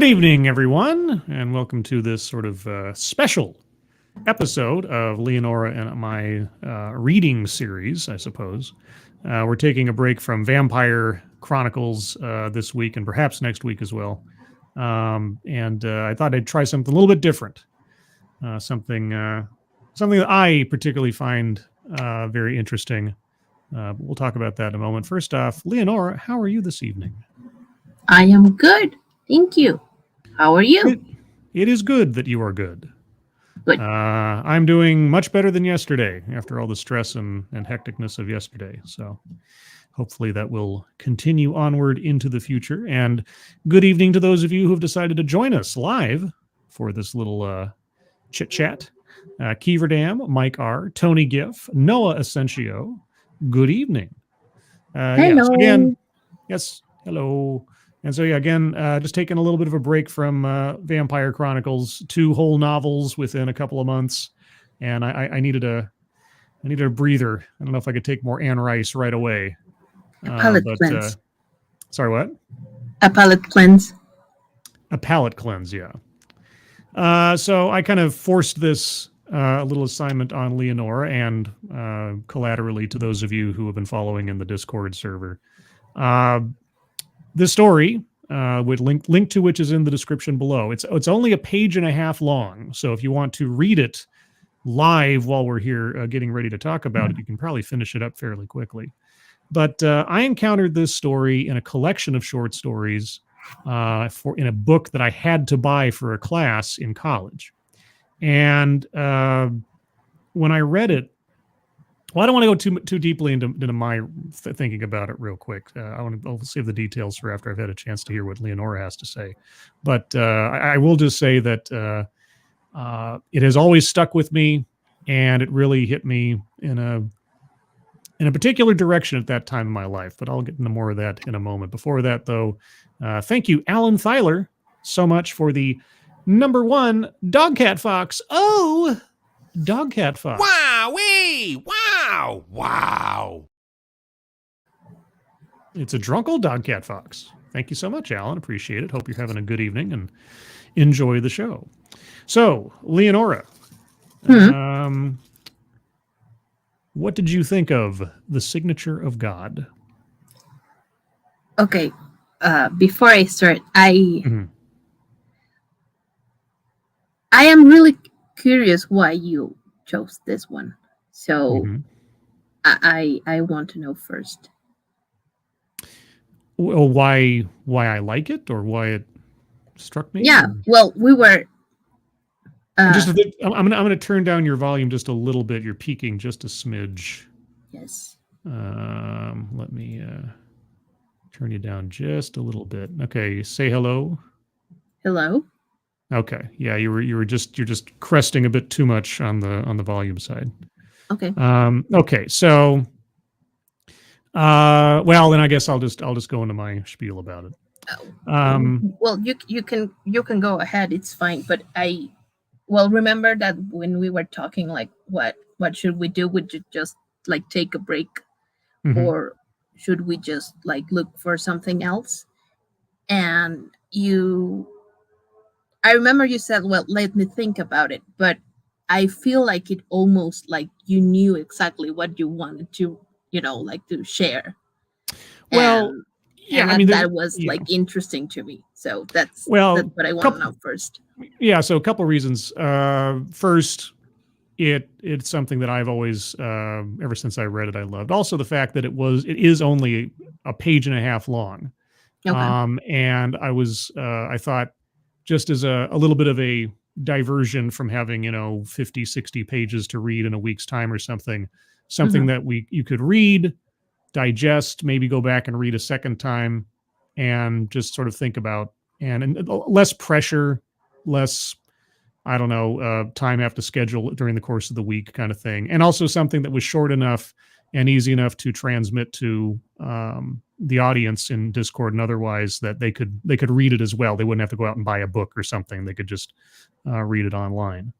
Good evening, everyone, and welcome to this sort of special episode of Leonora and my reading series, I suppose. We're taking a break from Vampire Chronicles this week and perhaps next week as well. I thought I'd try something a little bit different, something that I particularly find very interesting. But we'll talk about that in a moment. First off, Leonora, how are you this evening? I am good. Thank you. How are you? It is good that you are good. Good. I'm doing much better than yesterday after all the stress and hecticness of yesterday. So hopefully that will continue onward into the future. And good evening to those of you who have decided to join us live for this little chit chat. Kiever Dam, Mike R., Tony Giff, Noah Asensio. Good evening. Hello. Hello. And so, again, just taking a little bit of a break from Vampire Chronicles, 2 whole novels within a couple of months, and I needed a breather. I don't know if I could take more Anne Rice right away. A palate cleanse. Sorry, what? A palate cleanse. A palate cleanse, yeah. So I kind of forced this little assignment on Leonora and collaterally to those of you who have been following in the Discord server. This story, with link to which is in the description below. It's only a page and a half long, so if you want to read it live while we're here getting ready to talk about it, you can probably finish it up fairly quickly. But I encountered this story in a collection of short stories in a book that I had to buy for a class in college. And when I read it, well, I don't want to go too deeply into my thinking about it real quick. I'll save the details for after I've had a chance to hear what Leonora has to say. But I will just say that it has always stuck with me, and it really hit me in a particular direction at that time in my life. But I'll get into more of that in a moment. Before that, though, thank you, Alan Thyler, so much for the #1 Dogcat Fox. Oh, Dogcat Fox. Wowee! Wow! It's a drunk old Dogcat Fox. Thank you so much, Alan. Appreciate it. Hope you're having a good evening and enjoy the show. So, Leonora, what did you think of The Signature of God? Okay. Before I start, I am really curious why you chose this one. So I want to know first. Well, why I like it or why it struck me? Yeah. Well, we were. I'm gonna turn down your volume just a little bit. You're peaking just a smidge. Yes. Let me turn you down just a little bit. Okay. Say hello. Hello. Okay. Yeah, you're just cresting a bit too much on the volume side. Okay. Okay. So, well, then I guess I'll just go into my spiel about it. Well, you can go ahead. It's fine. But remember that when we were talking, like, what should we do? Would you just like take a break, or should we just like look for something else? And I remember you said, well, let me think about it, but I feel like it almost like you knew exactly what you wanted to, like to share. Well, that was like interesting to me. So that's what I want to know first. Yeah. So a couple of reasons. First, it's something that I've always, ever since I read it, I loved. Also the fact that it is only a page and a half long. Okay. And I thought, just as a little bit of a diversion from having 50, 60 pages to read in a week's time or something that you could read, digest, maybe go back and read a second time, and just sort of think about, and less pressure, less time I have to schedule during the course of the week kind of thing, and also something that was short enough and easy enough to transmit to the audience in Discord and otherwise, that they could read it as well. They wouldn't have to go out and buy a book or something. They could just read it online.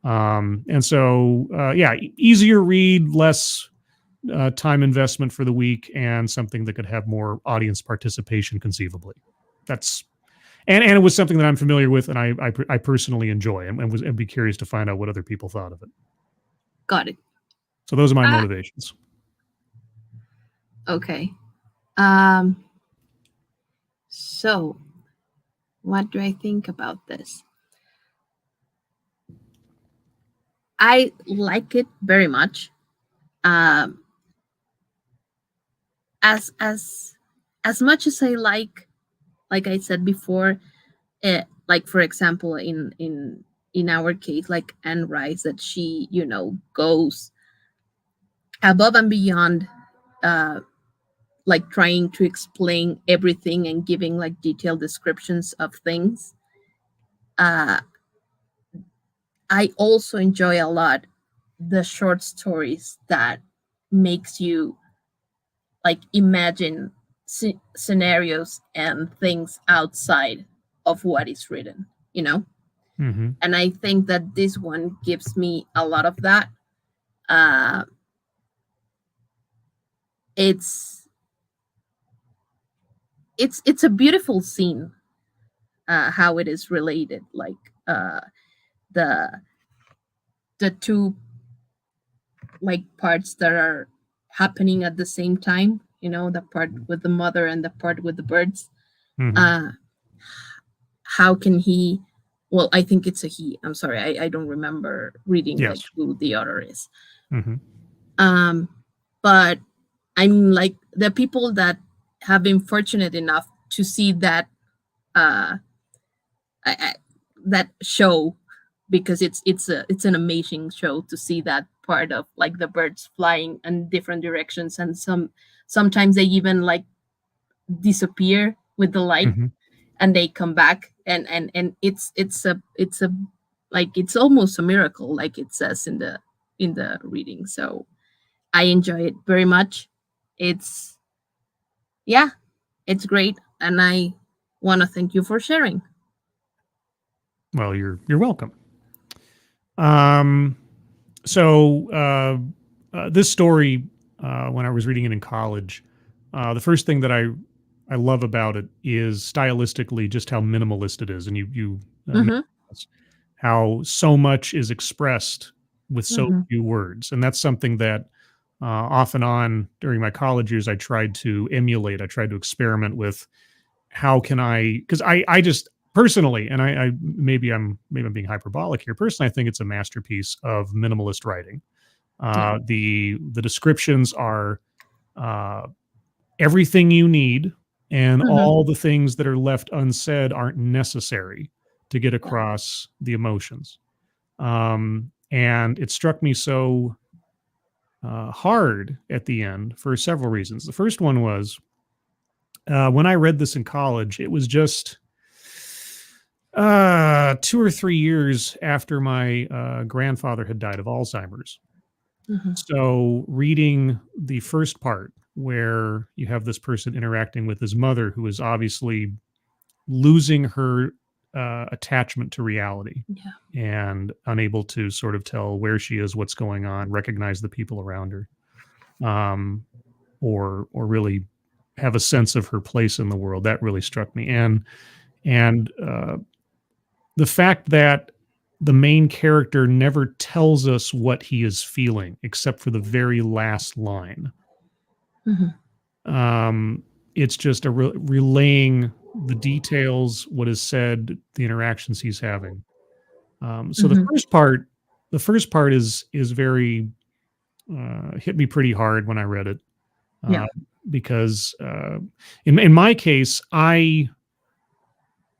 And so, easier read, less time investment for the week, and something that could have more audience participation conceivably. and it was something that I'm familiar with, and I personally enjoy, and I'd be curious to find out what other people thought of it. Got it. So those are my Ah. motivations. Okay. So what do I think about this? I like it very much. As much as I like I said before, like for example, in our case, like Anne Rice, that she goes above and beyond, like trying to explain everything and giving like detailed descriptions of things. I also enjoy a lot the short stories that makes you like imagine scenarios and things outside of what is written, Mm-hmm. and I think that this one gives me a lot of that. It's a beautiful scene, how it is related, like the two like parts that are happening at the same time, the part with the mother and the part with the birds. Mm-hmm. How can he, well, I think it's a he, I'm sorry, I don't remember reading like Yes. who the author is. Mm-hmm. But I'm like the people that have been fortunate enough to see that that show, because it's an amazing show to see that part of like the birds flying in different directions, and sometimes they even like disappear with the light, Mm-hmm. and they come back, and it's a like it's almost a miracle, like it says in the reading. So I enjoy it very much. It's Yeah, it's great, and I want to thank you for sharing. Well, you're welcome. So this story, when I was reading it in college, the first thing that I love about it is stylistically just how minimalist it is, and you Mm-hmm. how so much is expressed with so Mm-hmm. few words, and that's something that off and on during my college years I tried to emulate. I tried to experiment with how can I, because I just personally, and I maybe I'm being hyperbolic here. Personally, I think it's a masterpiece of minimalist writing. Yeah. The descriptions are uh, everything you need, and Mm-hmm. all the things that are left unsaid aren't necessary to get Yeah. across the emotions. And it struck me so hard at the end for several reasons. The first one was when I read this in college, it was just 2 or 3 years after my grandfather had died of Alzheimer's. Mm-hmm. So reading the first part where you have this person interacting with his mother, who is obviously losing her attachment to reality Yeah. and unable to sort of tell where she is, what's going on, recognize the people around her, or really have a sense of her place in the world. That really struck me, and the fact that the main character never tells us what he is feeling except for the very last line. Mm-hmm. It's just a relaying the details, what is said, the interactions he's having. So Mm-hmm. the first part is very hit me pretty hard when I read it, Yeah. because in my case, I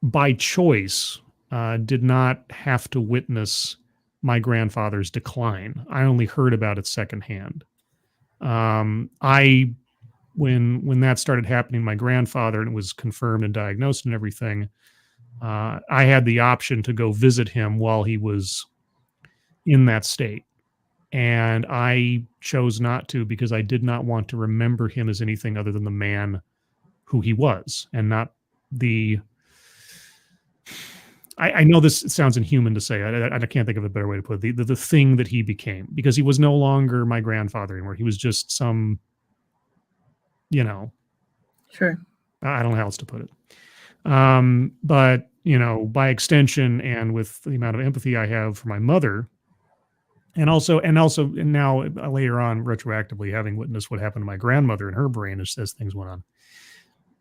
by choice did not have to witness my grandfather's decline. I only heard about it secondhand. I when that started happening, my grandfather, and it was confirmed and diagnosed and everything, I had the option to go visit him while he was in that state. And I chose not to because I did not want to remember him as anything other than the man who he was, and not the. I know this sounds inhuman to say. I can't think of a better way to put it. The thing that he became, because he was no longer my grandfather anymore. He was just some, Sure. I don't know how else to put it. But by extension, and with the amount of empathy I have for my mother, and now later on, retroactively, having witnessed what happened to my grandmother and her brain as things went on,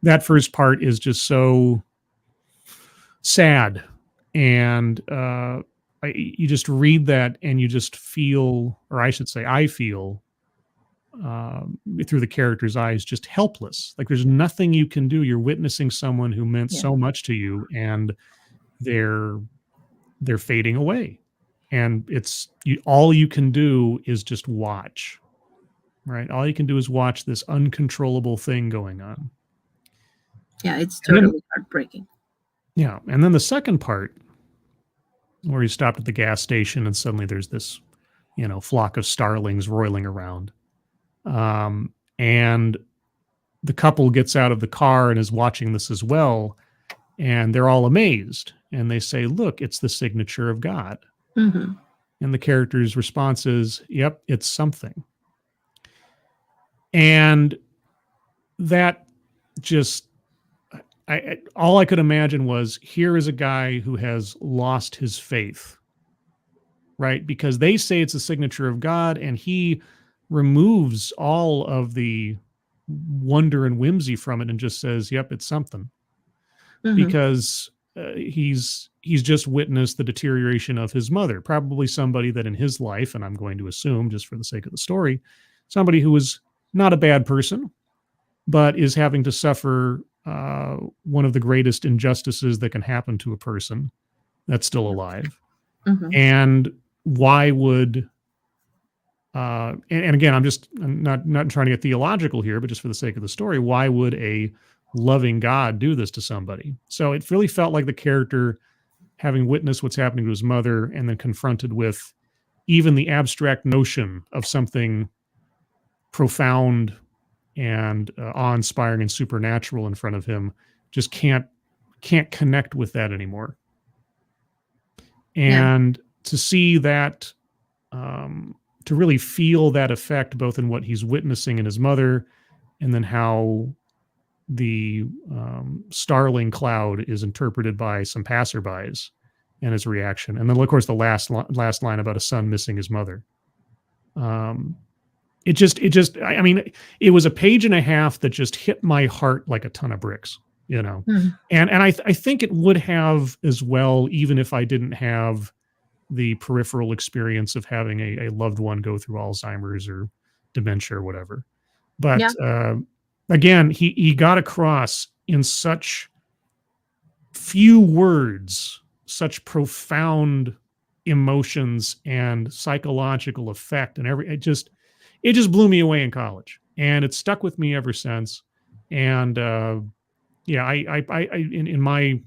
that first part is just so sad. And you just read that and you just feel, or I should say, I feel through the character's eyes, just helpless. Like there's nothing you can do. You're witnessing someone who meant so much to you, and they're fading away. And all you can do is just watch, right? All you can do is watch this uncontrollable thing going on. Yeah, it's totally heartbreaking. Yeah. And then the second part, where he stopped at the gas station and suddenly there's this, flock of starlings roiling around. And the couple gets out of the car and is watching this as well. And they're all amazed. And they say, look, it's the signature of God. Mm-hmm. And the character's response is, yep, it's something. And that just, all I could imagine was, here is a guy who has lost his faith, right? Because they say it's a signature of God, and he removes all of the wonder and whimsy from it and just says, yep, it's something. Mm-hmm. Because he's just witnessed the deterioration of his mother, probably somebody that in his life, and I'm going to assume just for the sake of the story, somebody who was not a bad person, but is having to suffer one of the greatest injustices that can happen to a person that's still alive. Mm-hmm. And why would, and again, I'm not trying to get theological here, but just for the sake of the story, why would a loving God do this to somebody? So it really felt like the character, having witnessed what's happening to his mother and then confronted with even the abstract notion of something profound and awe-inspiring and supernatural in front of him, just can't connect with that anymore. And to see that, to really feel that effect, both in what he's witnessing in his mother, and then how the starling cloud is interpreted by some passerbys and his reaction. And then, of course, the last line about a son missing his mother. I mean, it was a page and a half that just hit my heart like a ton of bricks, Mm-hmm. And I think it would have as well, even if I didn't have the peripheral experience of having a loved one go through Alzheimer's or dementia or whatever. But again, he got across in such few words, such profound emotions and psychological effect, and it just blew me away in college, and it's stuck with me ever since. And I in my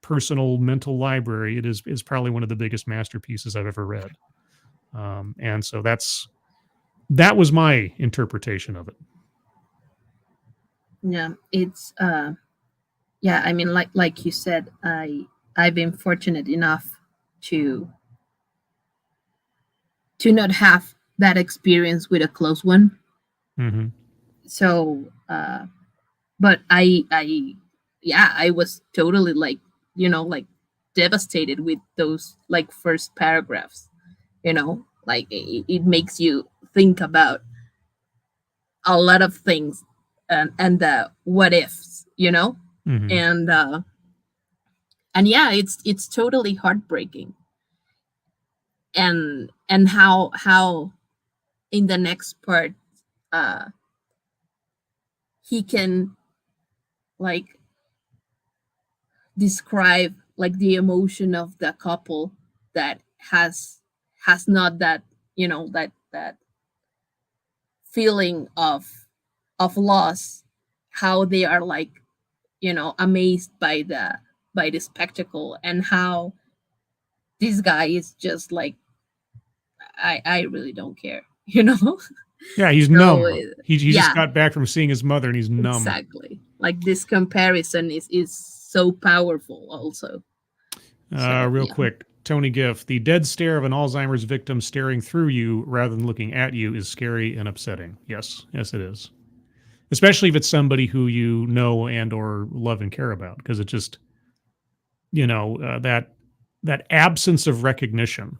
personal mental library, it is probably one of the biggest masterpieces I've ever read. And so that was my interpretation of it. Yeah, it's I mean, like you said, I've been fortunate enough to not have that experience with a close one. Mm-hmm. So, but I was totally like devastated with those first paragraphs. It makes you think about a lot of things and the what ifs, mm-hmm. And yeah, it's totally heartbreaking. And how in the next part he can describe the emotion of the couple that has not that that feeling of loss, how they are amazed by the spectacle, and how this guy is just I really don't care, Yeah, he's numb. He just got back from seeing his mother, and he's numb. Exactly. This comparison is so powerful also. Real quick, Tony Giff, the dead stare of an Alzheimer's victim staring through you rather than looking at you is scary and upsetting. Yes, it is. especially if it's somebody who you know and or love and care about, because it just, that absence of recognition.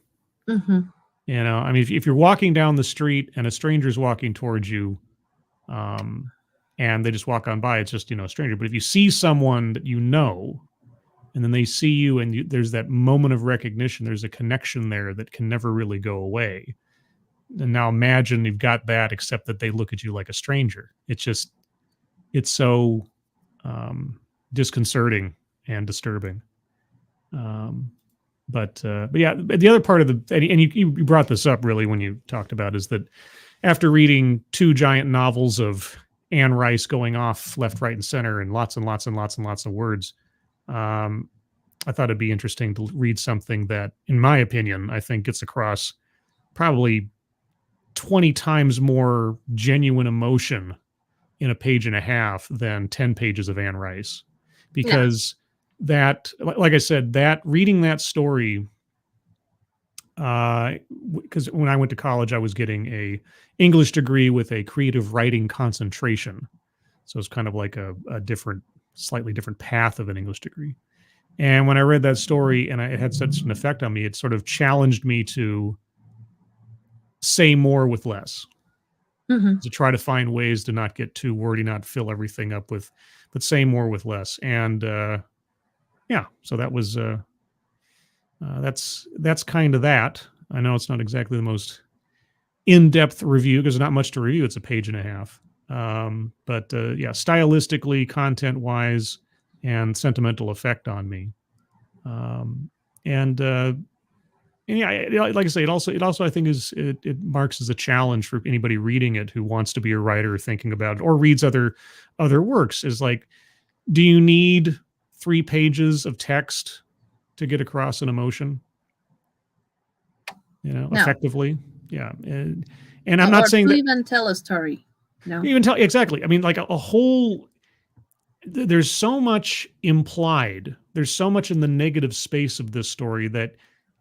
Mm-hmm. I mean, if you're walking down the street and a stranger's walking towards you, and they just walk on by, it's just, a stranger. But if you see someone that you know, and then they see you and there's that moment of recognition, there's a connection there that can never really go away. And now imagine you've got that, except that they look at you like a stranger. It's so disconcerting and disturbing. But yeah, the other part of and you brought this up really when you talked about, is that after reading 2 giant novels of Anne Rice going off left, right, and center, and lots and lots and lots and lots of words, I thought it'd be interesting to read something that, in my opinion, I think gets across probably 20 times more genuine emotion in a page and a half than 10 pages of Anne Rice. Because that, like I said, that reading that story, because when I went to college, I was getting a English degree with a creative writing concentration. So it's kind of like a slightly different path of an English degree. And when I read that story and it had such an effect on me, it sort of challenged me to say more with less, to try to find ways to not get too wordy, not fill everything up with, but say more with less. And yeah, so that was that's kind of that. I know it's not exactly the most in-depth review because there's not much to review. It's a page and a half. But yeah, stylistically, content-wise, and sentimental effect on me. And yeah, like I say, it also I think it marks as a challenge for anybody reading it who wants to be a writer, or thinking about it, or reads other works. Is like, do you need 3 pages of text to get across an emotion? No. Effectively, yeah. And I'm not saying that even tell a story. No, even tell exactly. I mean, like a whole. There's so much implied. There's so much in the negative space of this story that,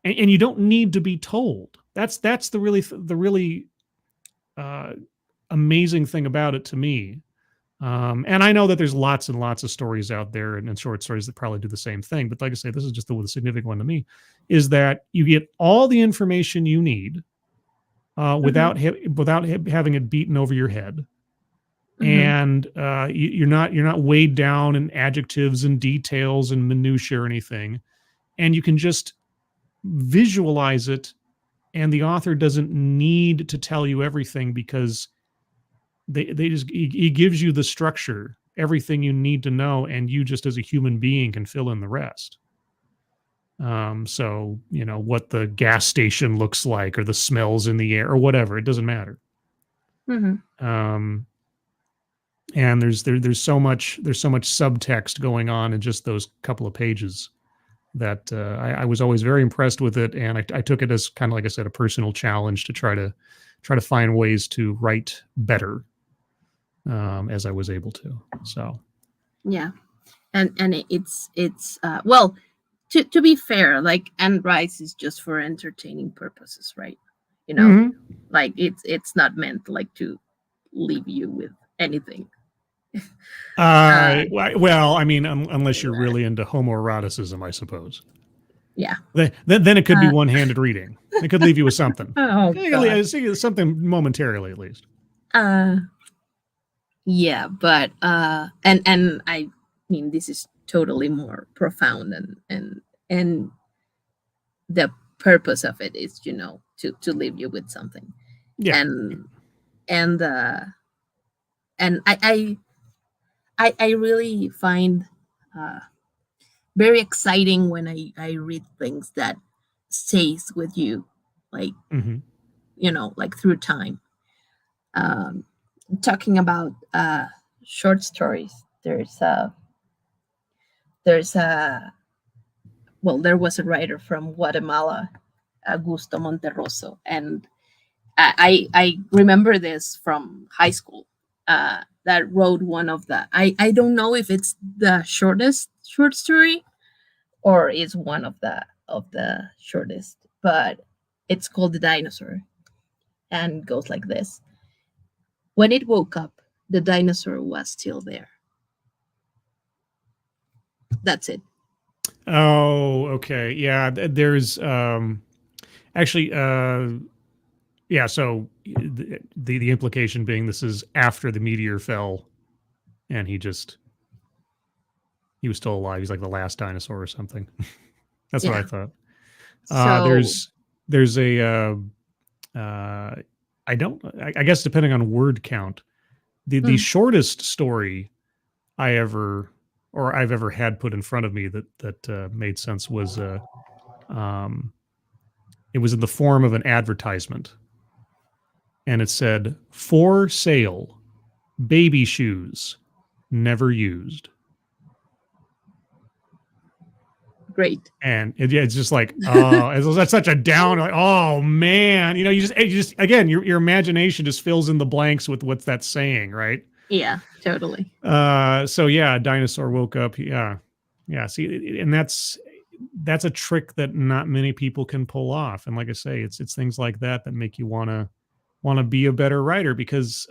and you don't need to be told. That's the really amazing thing about it to me. And I know that there's lots and lots of stories out there and short stories that probably do the same thing. But like I say, this is just the significant one to me, is that you get all the information you need without having it beaten over your head. And you're not weighed down in adjectives and details and minutia or anything, and you can just visualize it, and the author doesn't need to tell you everything, because he gives you the structure, everything you need to know, and you just as a human being can fill in the rest. So what the gas station looks like, or the smells in the air, or whatever, it doesn't matter. And there's so much subtext going on in just those couple of pages that I was always very impressed with it, and I took it as kind of, like I said, a personal challenge to try to find ways to write better as I was able to. So yeah, and it's well, to be fair, like, Anne Rice is just for entertaining purposes, right? Like it's not meant like to leave you with anything. Well, I mean, unless you're really into homoeroticism, I suppose. Yeah. Then it could be one-handed reading. It could leave you with something. Something momentarily, at least. Yeah, but and I mean, this is totally more profound, and the purpose of it is, to leave you with something. Yeah. And I really find very exciting when I read things that stays with you, like like through time. Talking about short stories, there was a writer from Guatemala, Augusto Monterroso, and I remember this from high school. That wrote one of the I don't know if it's the shortest short story or is one of the shortest, but it's called The Dinosaur, and goes like this: when it woke up, the dinosaur was still there. That's it. Oh, okay. Yeah, there's actually yeah, so the implication being this is after the meteor fell and he was still alive. He's like the last dinosaur or something. That's what I Yeah. thought. So There's a I guess depending on word count, the shortest story I've ever had put in front of me that made sense was it was in the form of an advertisement, and it said, "For sale, baby shoes, never used." great. And it's just like, oh, that's such a down. Like, oh man, you just again, your imagination just fills in the blanks with what's that saying, right? Yeah, totally. So yeah, a dinosaur woke up. Yeah. See, and that's a trick that not many people can pull off. And like I say, it's things like that that make you want to be a better writer, because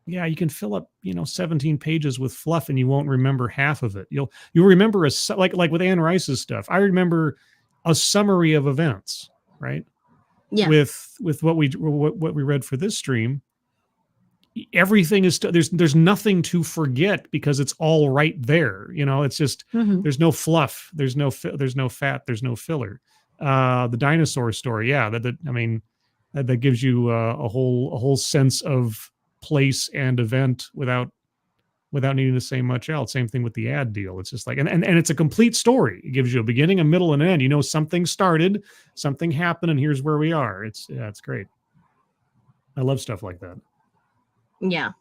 yeah, you can fill up 17 pages with fluff and you won't remember half of it. You'll remember like with Anne Rice's stuff. I remember a summary of events, right? Yeah. With what we read for this stream, everything is there's nothing to forget because it's all right there. It's just there's no fluff, there's no fat, there's no filler. The dinosaur story, yeah, that gives you a whole sense of place and event without needing to say much else. Same thing with the ad deal. It's just like, and it's a complete story. It gives you a beginning, a middle, and an end. Something started, something happened, and here's where we are. It's great. I love stuff like that. Yeah.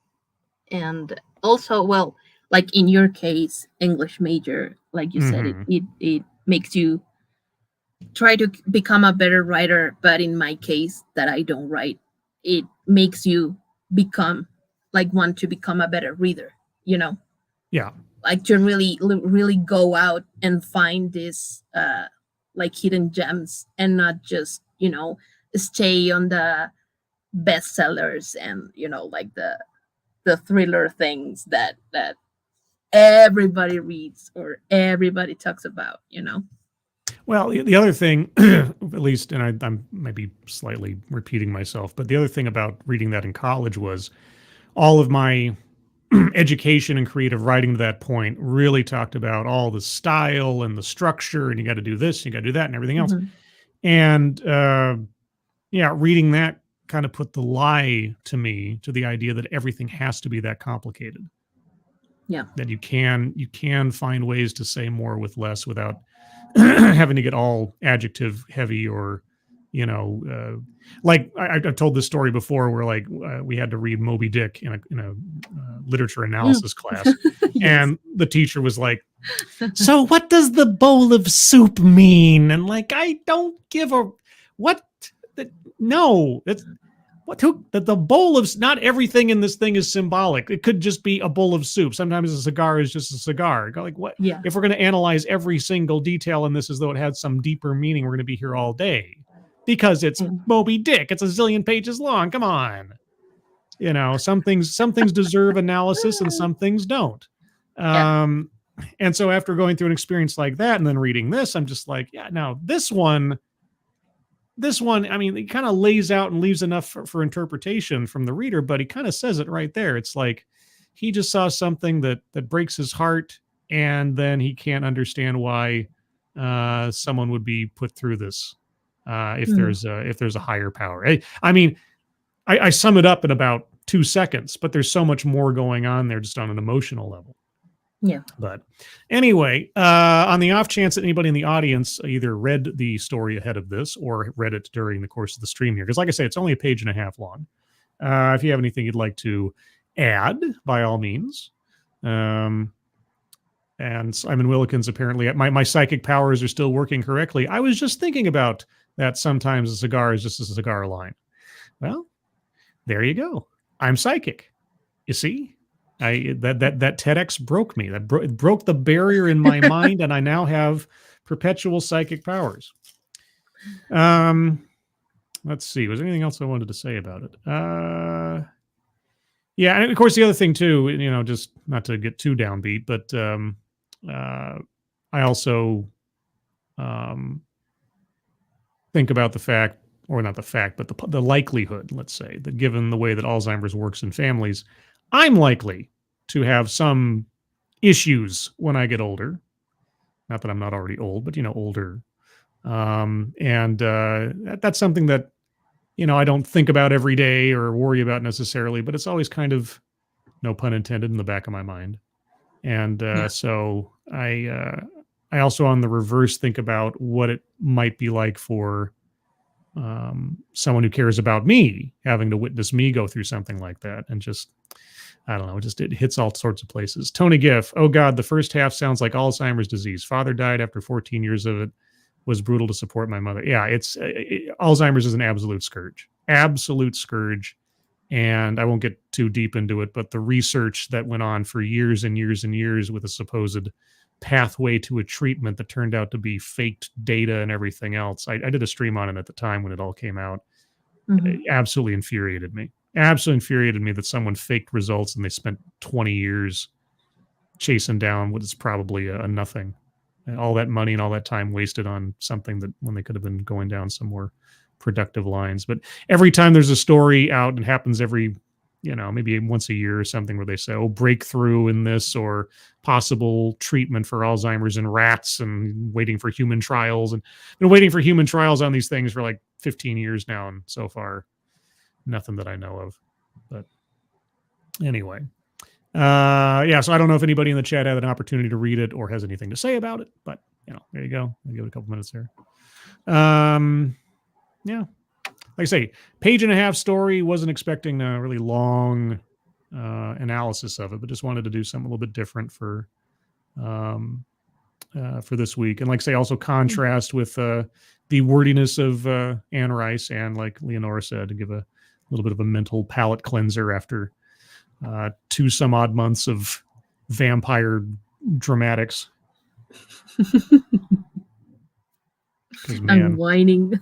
And also, well, like in your case, English major, like you said, it makes you try to become a better writer. But in my case, that I don't write, it makes you want to become a better reader, Yeah. like to really go out and find this like hidden gems, and not just stay on the bestsellers and like the thriller things that everybody reads or everybody talks about. Well, the other thing, at least, and I'm maybe slightly repeating myself, but the other thing about reading that in college was all of my education and creative writing to that point really talked about all the style and the structure, and you got to do this, you got to do that, and everything else. And yeah, reading that kind of put the lie to me to the idea that everything has to be that complicated. Yeah, that you can find ways to say more with less without having to get all adjective heavy, or like I've told this story before where like we had to read Moby Dick in a literature analysis class. Yes. And the teacher was like, "So what does the bowl of soup mean?" And like, I don't give a what. No, that's what the bowl of, not everything in this thing is symbolic. It could just be a bowl of soup. Sometimes a cigar is just a cigar. Like, what? Yeah. If we're going to analyze every single detail in this as though it had some deeper meaning, we're going to be here all day, because it's Moby Dick. It's a zillion pages long. Come on. Some things deserve analysis and some things don't. And so after going through an experience like that and then reading this, I'm just like, yeah, no, this one, I mean, it kind of lays out and leaves enough for interpretation from the reader, but he kind of says it right there. It's like he just saw something that breaks his heart, and then he can't understand why someone would be put through this if there's a higher power. I mean, I sum it up in about 2 seconds, but there's so much more going on there just on an emotional level. Yeah. But anyway, on the off chance that anybody in the audience either read the story ahead of this or read it during the course of the stream here, because like I say, it's only a page and a half long. If you have anything you'd like to add, by all means. And Simon Willikins, apparently, my psychic powers are still working correctly. I was just thinking about that. Sometimes a cigar is just a cigar line. Well, there you go. I'm psychic. You see? That TEDx broke me. That broke the barrier in my mind, and I now have perpetual psychic powers. Let's see. Was there anything else I wanted to say about it? Yeah, and of course the other thing too, just not to get too downbeat, but I also um, think about the fact, or not the fact, but the likelihood, let's say, that given the way that Alzheimer's works in families, I'm likely to have some issues when I get older. Not that I'm not already old, but older. And that's something that I don't think about every day or worry about necessarily, but it's always kind of, no pun intended, in the back of my mind. And Yeah. so I also, on the reverse, think about what it might be like for someone who cares about me having to witness me go through something like that. And just, I don't know, it hits all sorts of places. Tony Giff, oh God, the first half sounds like Alzheimer's disease. Father died after 14 years of it. Was brutal to support my mother. Yeah, Alzheimer's is an absolute scourge. Absolute scourge. And I won't get too deep into it, but the research that went on for years and years and years with a supposed pathway to a treatment that turned out to be faked data and everything else. I did a stream on it at the time when it all came out. It absolutely infuriated me. Absolutely infuriated me that someone faked results and they spent 20 years chasing down what is probably a nothing. And all that money and all that time wasted on something that when they could have been going down some more productive lines. But every time there's a story out, and happens every, maybe once a year or something, where they say, oh, breakthrough in this, or possible treatment for Alzheimer's in rats, and waiting for human trials. And been waiting for human trials on these things for like 15 years now. And so far, nothing that I know of. But anyway. Yeah, so I don't know if anybody in the chat had an opportunity to read it or has anything to say about it, but there you go. I'll give it a couple minutes there. Yeah, like I say, page and a half story. Wasn't expecting a really long analysis of it, but just wanted to do something a little bit different for this week. And like I say, also contrast with the wordiness of Anne Rice, and like Leonora said, to give a little bit of a mental palate cleanser after 2 some odd months of vampire dramatics. And whining.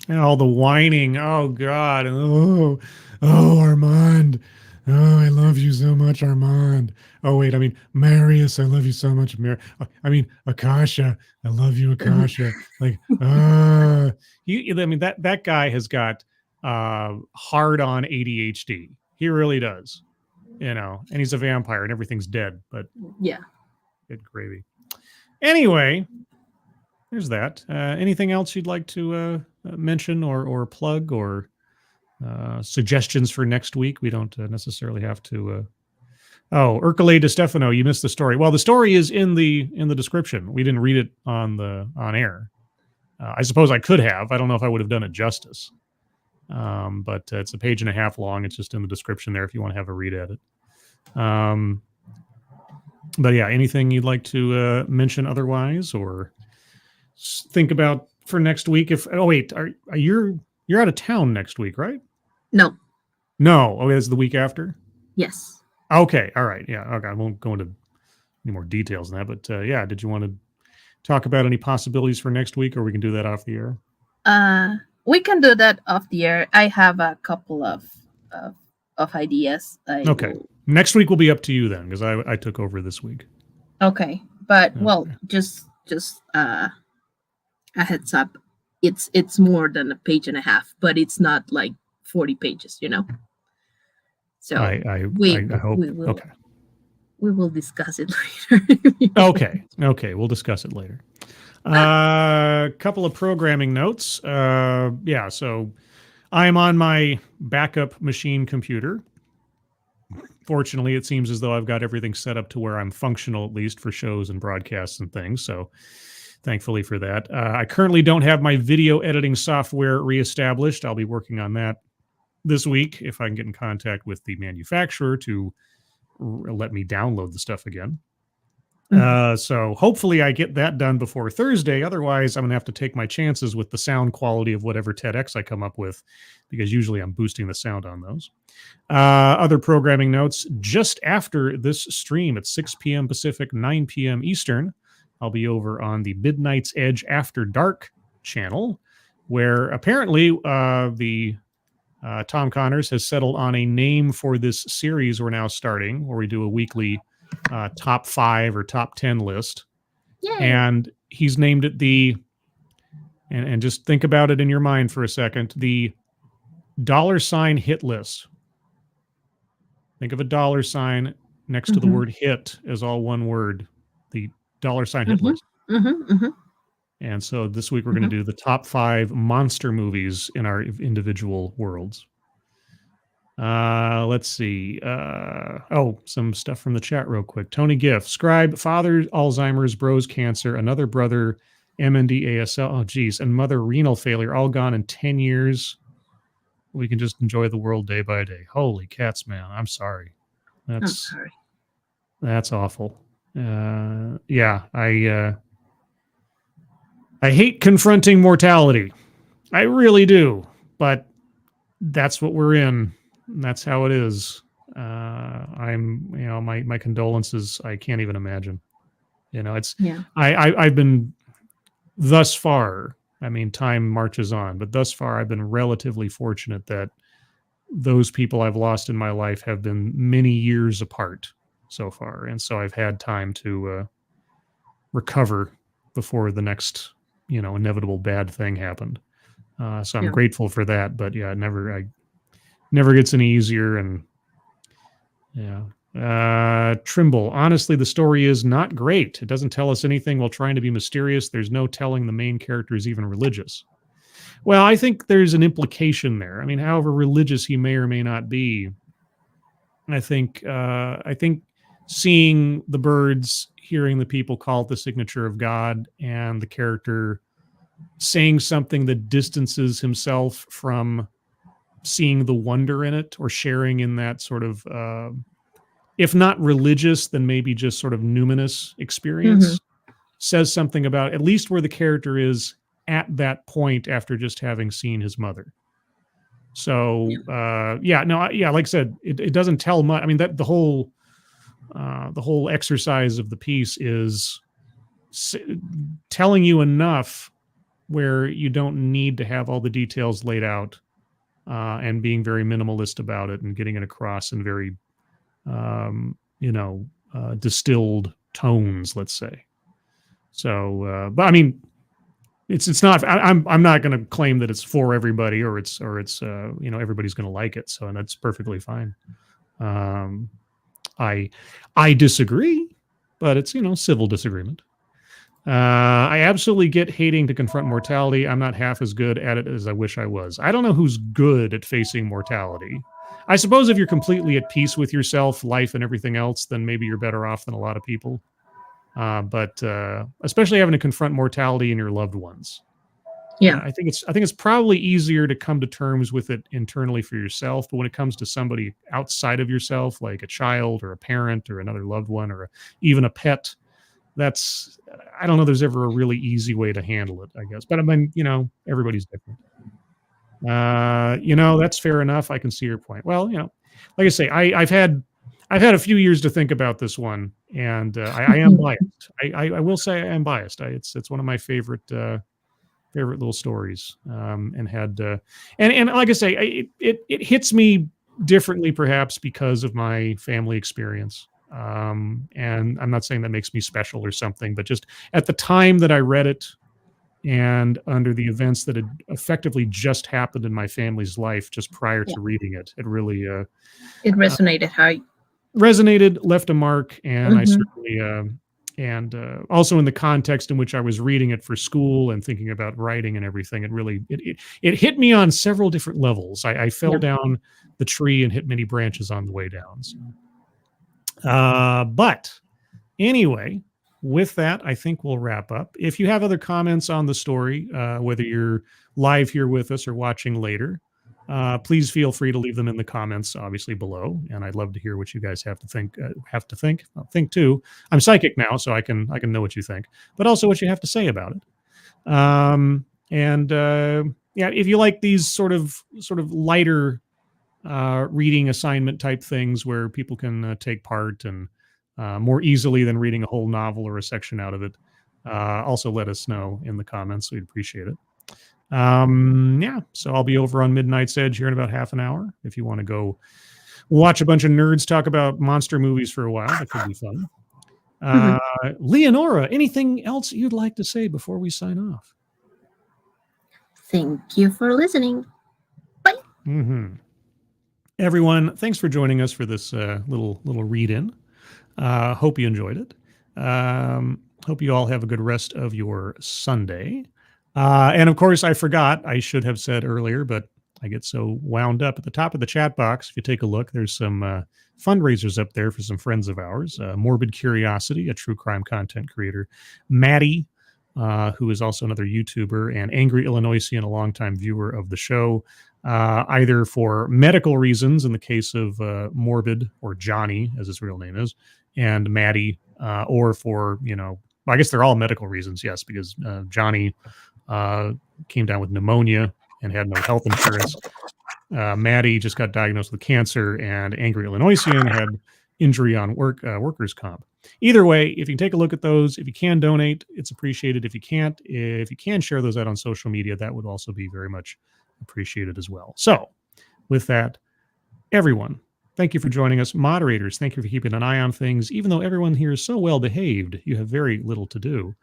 And all the whining. Oh God. Oh, Armand. Oh, I love you so much, Armand. Oh, wait, I mean, Marius, I love you so much. I mean, Akasha, I love you, Akasha. Like, I mean, that guy has got hard on ADHD. He really does. And he's a vampire and everything's dead, but yeah, good gravy. Anyway, there's that. Anything else you'd like to mention or plug, or suggestions for next week? We don't necessarily have to. Urcule de Stefano, you missed the story. Well, the story is in the description. We didn't read it on air. I suppose I could have. I don't know if I would have done it justice. But it's a page and a half long. It's just in the description there if you want to have a read at it. But yeah, anything you'd like to mention otherwise, or think about for next week? You're out of town next week, right? No. Oh, it's the week after? Yes. Okay. All right. Yeah. Okay. I won't go into any more details than that, but yeah, did you want to talk about any possibilities for next week, or we can do that off the air? We can do that off the air. I have a couple of ideas. Okay. Next week will be up to you then, because I took over this week. Okay. But well, just a heads up. It's more than a page and a half, but it's not like 40 pages, So I hope. Okay. We will discuss it later. Okay. We'll discuss it later. Couple of programming notes. So I'm on my backup machine computer. Fortunately, it seems as though I've got everything set up to where I'm functional, at least for shows and broadcasts and things. So thankfully for that. I currently don't have my video editing software reestablished. I'll be working on that this week if I can get in contact with the manufacturer to let me download the stuff again. So hopefully I get that done before Thursday. Otherwise, I'm going to have to take my chances with the sound quality of whatever TEDx I come up with, because usually I'm boosting the sound on those. Other programming notes: just after this stream at 6 p.m. Pacific, 9 p.m. Eastern, I'll be over on the Midnight's Edge After Dark channel, where apparently the Tom Connors has settled on a name for this series we're now starting, where we do a weekly top 5 or top 10 list. Yay. And he's named it and just think about it in your mind for a second, the $ hit list. Think of a $ next to the word hit as all one word, the $ hit list. And so this week we're going to do the top 5 monster movies in our individual worlds. Let's see. Some stuff from the chat real quick. Tony Giff, scribe, father, Alzheimer's, bros, cancer, another brother, MND, ASL. Oh, geez. And mother, renal failure, all gone in 10 years. We can just enjoy the world day by day. Holy cats, man. I'm sorry. That's awful. Yeah, I hate confronting mortality. I really do. But that's what we're in. That's how it is. My condolences. I can't even imagine. I've been thus far. I mean, time marches on, but thus far I've been relatively fortunate that those people I've lost in my life have been many years apart so far. And so I've had time to recover before the next, inevitable bad thing happened. So I'm grateful for that, but yeah, it never gets any easier. And Trimble, honestly, the story is not great. It doesn't tell us anything while trying to be mysterious. There's no telling the main character is even religious. Well, I think there's an implication there. I mean, however religious he may or may not be, I think seeing the birds, hearing the people call it the signature of God, and the character saying something that distances himself from seeing the wonder in it or sharing in that sort of, if not religious, then maybe just sort of numinous experience, says something about at least where the character is at that point after just having seen his mother. So, like I said, it doesn't tell much. I mean, that the whole exercise of the piece is telling you enough where you don't need to have all the details laid out, and being very minimalist about it and getting it across in very, distilled tones, let's say. So, but I mean, it's not. I'm not going to claim that it's for everybody or it's everybody's going to like it. So, and that's perfectly fine. I disagree, but it's civil disagreement. I absolutely get hating to confront mortality. I'm not half as good at it as I wish I was. I don't know who's good at facing mortality. I suppose if you're completely at peace with yourself, life, and everything else, then maybe you're better off than a lot of people. But especially having to confront mortality in your loved ones. Yeah, I think it's probably easier to come to terms with it internally for yourself. But when it comes to somebody outside of yourself, like a child or a parent or another loved one or even a pet, I don't know. There's ever a really easy way to handle it, I guess. But I mean, everybody's different. That's fair enough. I can see your point. Well, like I say, I've had a few years to think about this one, and I am biased. I will say I am biased. It's one of my favorite little stories, and like I say, it hits me differently, perhaps because of my family experience. And I'm not saying that makes me special or something, but just at the time that I read it and under the events that had effectively just happened in my family's life just prior to reading it, it really it resonated. Resonated, left a mark, and I certainly and also in the context in which I was reading it for school and thinking about writing and everything, it really it hit me on several different levels. I fell down the tree and hit many branches on the way down. So. But anyway, with that, I think we'll wrap up. If you have other comments on the story, whether you're live here with us or watching later, please feel free to leave them in the comments, obviously below. And I'd love to hear what you guys have to think. I'll think too. I'm psychic now, so I can know what you think, but also what you have to say about it. If you like these sort of lighter reading assignment type things where people can take part and more easily than reading a whole novel or a section out of it, also let us know in the comments. We'd appreciate it. Yeah, so I'll be over on Midnight's Edge here in about half an hour. If you want to go watch a bunch of nerds talk about monster movies for a while, that could be fun. Leonora, anything else you'd like to say before we sign off? Thank you for listening. Bye. Everyone, thanks for joining us for this little read-in. Hope you enjoyed it. Hope you all have a good rest of your Sunday. And of course, I forgot, I should have said earlier, but I get so wound up. At the top of the chat box, if you take a look, there's some fundraisers up there for some friends of ours. Morbid Curiosity, a true crime content creator. Maddie, who is also another YouTuber, and Angry Illinoisian, a longtime viewer of the show, either for medical reasons in the case of Morbid, or Johnny, as his real name is, and Maddie, or for, I guess they're all medical reasons, yes, because Johnny came down with pneumonia and had no health insurance. Maddie just got diagnosed with cancer, and Angry Illinoisian had injury on workers' comp. Either way, if you can take a look at those, if you can donate, it's appreciated. If you can't, if you can share those out on social media, that would also be very much appreciated as well. So with that, everyone, thank you for joining us. Moderators, thank you for keeping an eye on things. Even though everyone here is so well behaved, you have very little to do.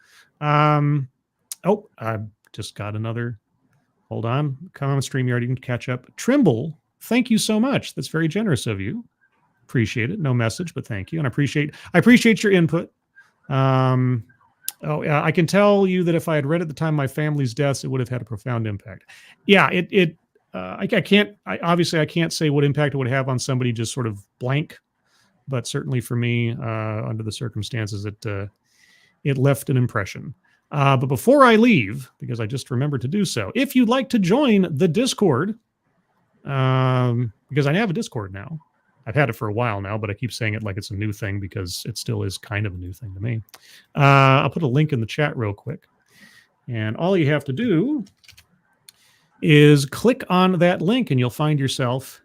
I just got another. Hold on. Come on, StreamYard. You can catch up. Trimble, thank you so much. That's very generous of you. Appreciate it. No message, but thank you. And I appreciate your input. I can tell you that if I had read at the time of my family's deaths, it would have had a profound impact. Yeah, I can't say what impact it would have on somebody just sort of blank, but certainly for me, under the circumstances, it left an impression. But before I leave, because I just remembered to do so, if you'd like to join the Discord, because I have a Discord now. I've had it for a while now, but I keep saying it like it's a new thing because it still is kind of a new thing to me. I'll put a link in the chat real quick. And all you have to do is click on that link and you'll find yourself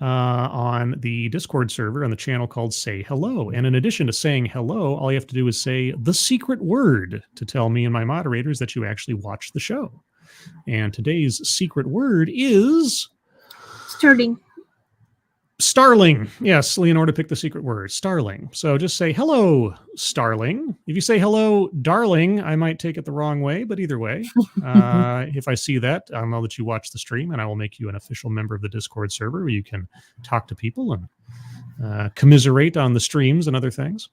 on the Discord server on the channel called Say Hello. And in addition to saying hello, all you have to do is say the secret word to tell me and my moderators that you actually watch the show. And today's secret word is... Starling. Yes, Leonora picked the secret word, Starling. So just say, hello, Starling. If you say hello, darling, I might take it the wrong way, but either way, if I see that, I'll know that you watch the stream, and I will make you an official member of the Discord server where you can talk to people and commiserate on the streams and other things.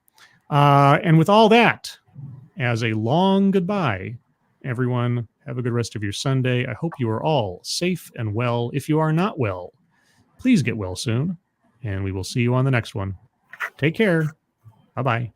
And with all that, as a long goodbye, everyone, have a good rest of your Sunday. I hope you are all safe and well. If you are not well, please get well soon, and we will see you on the next one. Take care. Bye-bye.